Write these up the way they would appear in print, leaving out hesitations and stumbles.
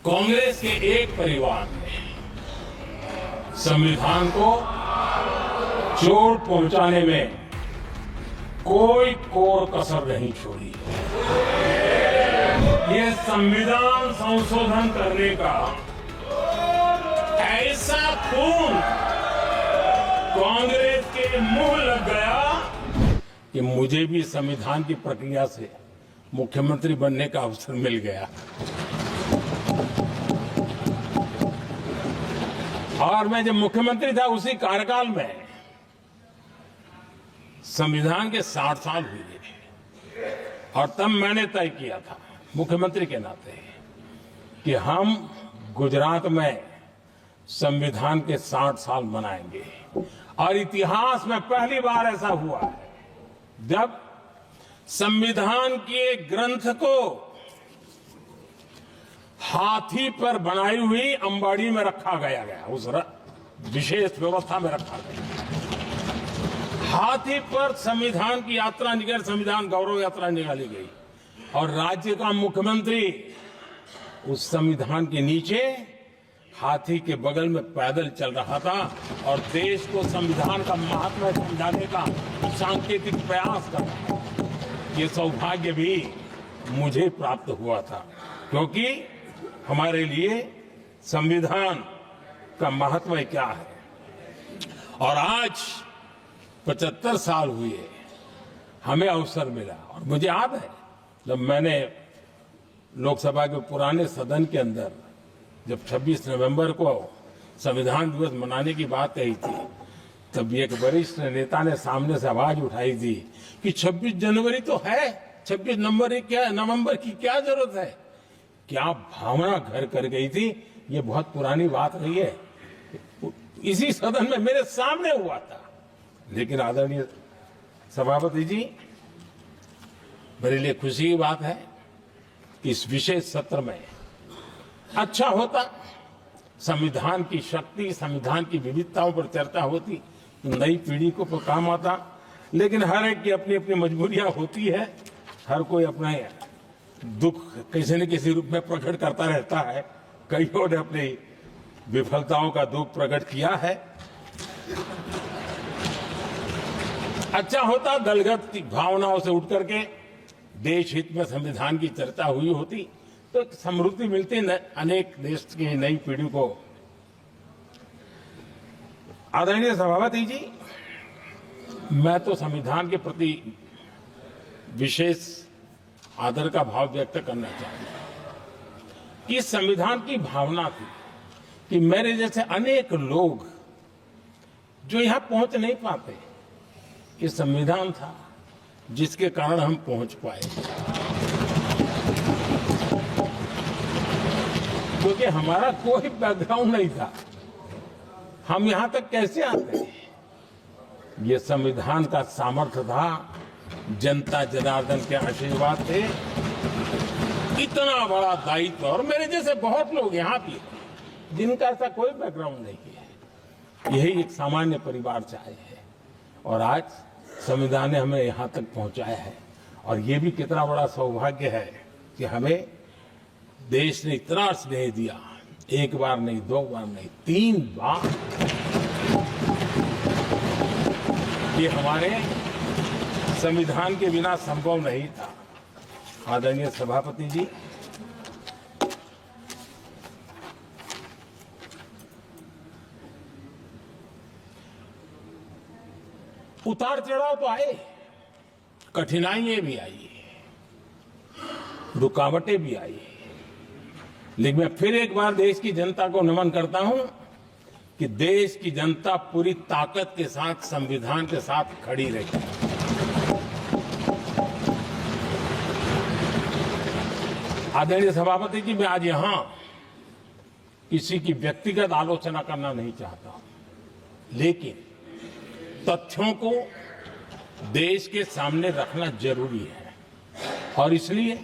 कांग्रेस के एक परिवार ने संविधान को चोट पहुंचाने में कोई कोर कसर नहीं छोड़ी। ये संविधान संशोधन करने का ऐसा खून कांग्रेस के मुंह लग गया कि मुझे भी संविधान की प्रक्रिया से मुख्यमंत्री बनने का अवसर मिल गया। और मैं जब मुख्यमंत्री था उसी कार्यकाल में संविधान के 60 साल हुए और तब मैंने तय किया था मुख्यमंत्री के नाते कि हम गुजरात में संविधान के 60 साल मनाएंगे। और इतिहास में पहली बार ऐसा हुआ है जब संविधान के ग्रंथ को हाथी पर बनाई हुई अंबाड़ी में रखा गया उस विशेष व्यवस्था में रखा गया। हाथी पर संविधान की यात्रा निकल संविधान गौरव यात्रा निकाली गई और राज्य का मुख्यमंत्री उस संविधान के नीचे हाथी के बगल में पैदल चल रहा था और देश को संविधान का महत्व समझाने का सांकेतिक प्रयास कर रहा था। ये सौभाग्य भी मुझे प्राप्त हुआ था क्योंकि हमारे लिए संविधान का महत्व क्या है। और आज 75 साल हुए हमें अवसर मिला और मुझे याद है जब मैंने लोकसभा के पुराने सदन के अंदर जब 26 नवंबर को संविधान दिवस मनाने की बात कही थी तब एक वरिष्ठ नेता ने सामने से आवाज उठाई थी कि 26 जनवरी तो है, 26 नवंबर की क्या जरूरत है। क्या भावना घर कर गई थी। ये बहुत पुरानी बात नहीं है, इसी सदन में मेरे सामने हुआ था। लेकिन आदरणीय सभापति जी, मेरे लिए खुशी की बात है कि इस विशेष सत्र में अच्छा होता संविधान की शक्ति, संविधान की विविधताओं पर चर्चा होती तो नई पीढ़ी को काम आता। लेकिन हर एक की अपनी अपनी मजबूरियां होती है, हर कोई अपना दुख किसी न किसी रूप में प्रकट करता रहता है। कईयों ने अपनी विफलताओं का दुख प्रकट किया है। अच्छा होता दलगत की भावनाओं से उठ करके देश हित में संविधान की चर्चा हुई होती तो समृद्धि मिलती अनेक देश की नई पीढ़ी को। आदरणीय सभापति जी, मैं तो संविधान के प्रति विशेष आदर का भाव व्यक्त करना चाहूंगा कि संविधान की भावना थी कि मेरे जैसे अनेक लोग जो यहां पहुंच नहीं पाते, ये संविधान था जिसके कारण हम पहुंच पाए। क्योंकि हमारा कोई बैकग्राउंड नहीं था, हम यहां तक कैसे आते। ये संविधान का सामर्थ्य था, जनता जनार्दन के आशीर्वाद थे। इतना बड़ा दायित्व और मेरे जैसे बहुत लोग यहां भी जिनका ऐसा कोई बैकग्राउंड नहीं है, यही एक सामान्य परिवार से आए हैं और आज संविधान ने हमें यहां तक पहुंचाया है। और ये भी कितना बड़ा सौभाग्य है कि हमें देश ने इतना स्नेह दिया, एक बार नहीं, 2 बार नहीं, 3 बार। ये हमारे संविधान के बिना संभव नहीं था। आदरणीय सभापति जी, उतार चढ़ाव तो आए, कठिनाइयां भी आई, रुकावटें भी आई, लेकिन मैं फिर एक बार देश की जनता को नमन करता हूं कि देश की जनता पूरी ताकत के साथ संविधान के साथ खड़ी रही। आदरणीय सभापति जी, मैं आज यहां किसी की व्यक्तिगत आलोचना करना नहीं चाहता, लेकिन तथ्यों को देश के सामने रखना जरूरी है और इसलिए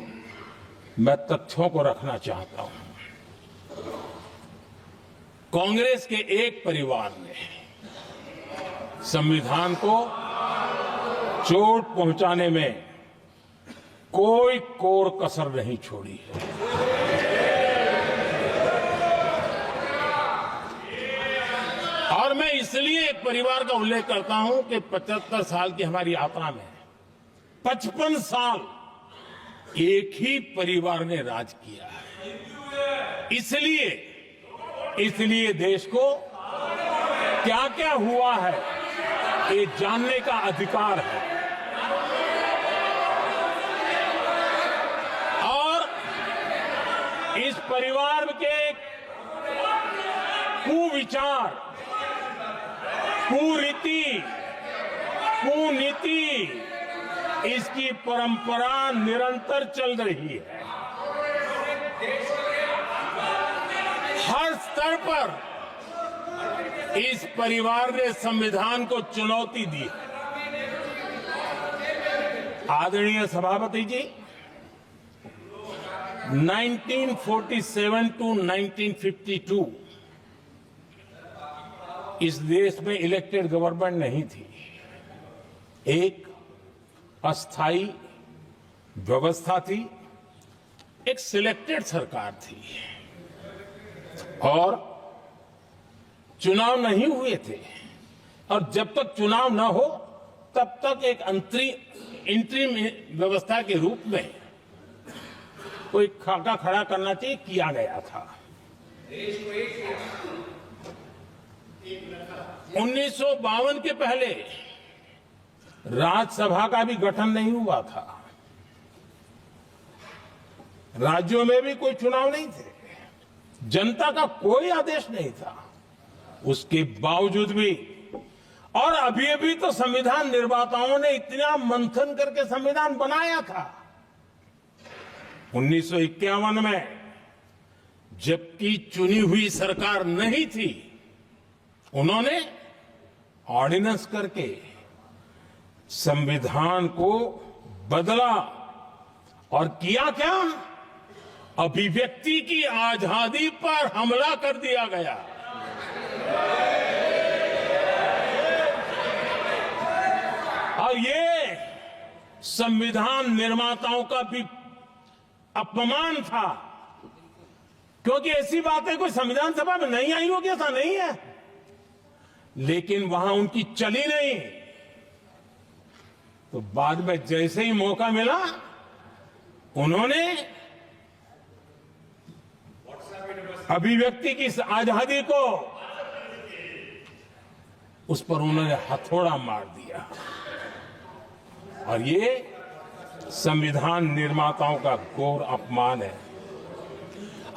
मैं तथ्यों को रखना चाहता हूं। कांग्रेस के एक परिवार ने संविधान को चोट पहुंचाने में कोई कोर कसर नहीं छोड़ी है। मैं इसलिए एक परिवार का उल्लेख करता हूं कि 75 साल की हमारी यात्रा में 55 साल एक ही परिवार ने राज किया है। इसलिए देश को क्या क्या हुआ है ये जानने का अधिकार है। और इस परिवार के कुविचार, कुरीति, कुनीति, इसकी परंपरा निरंतर चल रही है। हर स्तर पर इस परिवार ने संविधान को चुनौती दी। आदरणीय सभापति जी, 1947 टू 1952 इस देश में इलेक्टेड गवर्नमेंट नहीं थी। एक अस्थाई व्यवस्था थी, एक सिलेक्टेड सरकार थी और चुनाव नहीं हुए थे। और जब तक चुनाव न हो तब तक एक इंटरिम व्यवस्था के रूप में कोई खाका खड़ा करना चाहिए, किया गया था। 1952 के पहले राज्यसभा का भी गठन नहीं हुआ था, राज्यों में भी कोई चुनाव नहीं थे, जनता का कोई आदेश नहीं था। उसके बावजूद भी, और अभी तो संविधान निर्माताओं ने इतना मंथन करके संविधान बनाया था। 1951 में जबकि चुनी हुई सरकार नहीं थी, उन्होंने ऑर्डिनेंस करके संविधान को बदला और किया क्या? अभिव्यक्ति की आजादी पर हमला कर दिया गया। और ये संविधान निर्माताओं का भी अपमान था, क्योंकि ऐसी बातें कोई संविधान सभा में नहीं आई होगी, ऐसा नहीं है, लेकिन वहां उनकी चली नहीं। तो बाद में जैसे ही मौका मिला, उन्होंने अभिव्यक्ति की आजादी को, उस पर उन्होंने हथौड़ा मार दिया। और ये संविधान निर्माताओं का घोर अपमान है।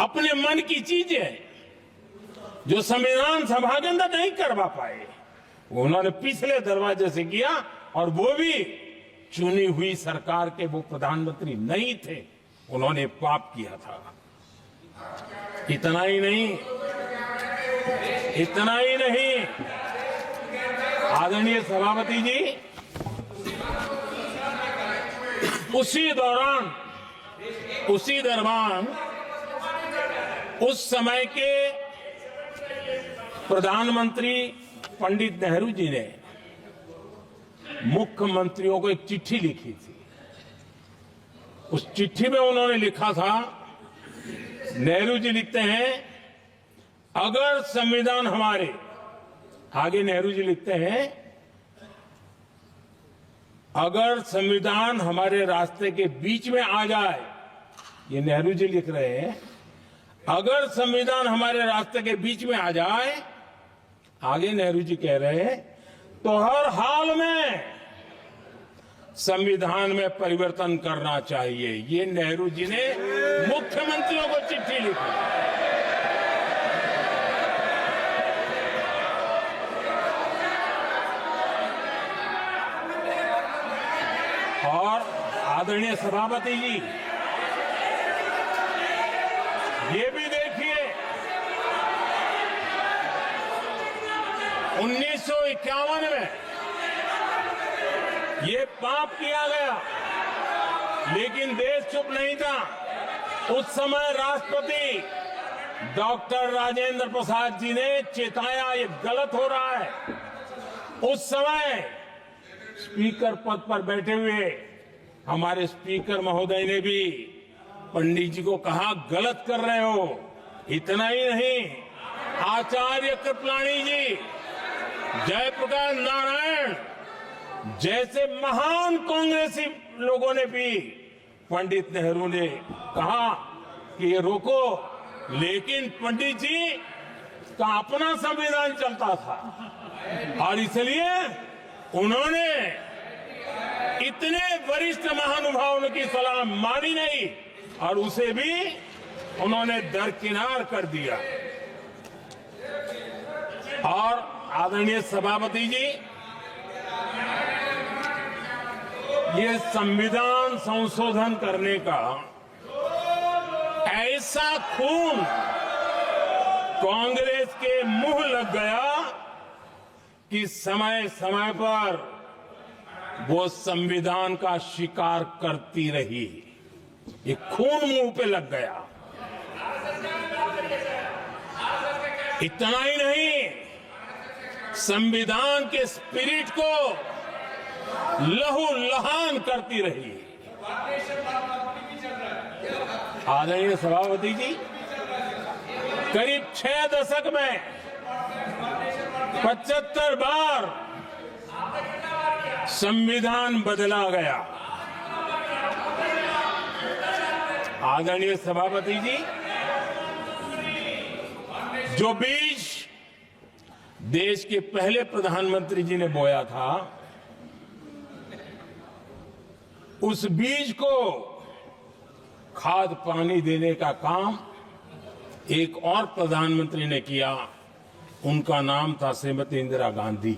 अपने मन की चीजें जो संविधान सभा के अंदर नहीं करवा पाए, वो उन्होंने पिछले दरवाजे से किया, और वो भी चुनी हुई सरकार के वो प्रधानमंत्री नहीं थे, उन्होंने पाप किया था। इतना ही नहीं, आदरणीय सभापति जी, उसी दौरान उस समय के प्रधानमंत्री पंडित नेहरू जी ने मुख्यमंत्रियों को एक चिट्ठी लिखी थी। उस चिट्ठी में उन्होंने लिखा था, नेहरू जी लिखते हैं, अगर संविधान हमारे, आगे नेहरू जी लिखते हैं, अगर संविधान हमारे रास्ते के बीच में आ जाए, ये नेहरू जी लिख रहे हैं, अगर संविधान हमारे रास्ते के बीच में आ जाए, आगे नेहरू जी कह रहे हैं, तो हर हाल में संविधान में परिवर्तन करना चाहिए। ये नेहरू जी ने मुख्यमंत्रियों को चिट्ठी लिखी। और आदरणीय सभापति जी, ये भी देखिए, 1951 में ये पाप किया गया, लेकिन देश चुप नहीं था। उस समय राष्ट्रपति डॉक्टर राजेंद्र प्रसाद जी ने चेताया, ये गलत हो रहा है। उस समय स्पीकर पद पर बैठे हुए हमारे स्पीकर महोदय ने भी पंडित जी को कहा, गलत कर रहे हो। इतना ही नहीं, आचार्य कृपलानी जी, जयप्रकाश नारायण जैसे महान कांग्रेसी लोगों ने भी पंडित नेहरू ने कहा कि ये रोको, लेकिन पंडित जी का अपना संविधान चलता था और इसलिए उन्होंने इतने वरिष्ठ महानुभावों की सलाह मानी नहीं और उसे भी उन्होंने दरकिनार कर दिया। और आदरणीय सभापति जी, ये संविधान संशोधन करने का ऐसा खून कांग्रेस के मुंह लग गया कि समय समय पर वो संविधान का शिकार करती रही। ये खून मुंह पे लग गया। इतना ही नहीं, संविधान के स्पिरिट को लहू लहान करती रही। आदरणीय सभापति जी, करीब 6 दशक में 75 बार संविधान बदला गया। आदरणीय सभापति जी, जो बीज देश के पहले प्रधानमंत्री जी ने बोया था, उस बीज को खाद पानी देने का काम एक और प्रधानमंत्री ने किया। उनका नाम था श्रीमती इंदिरा गांधी।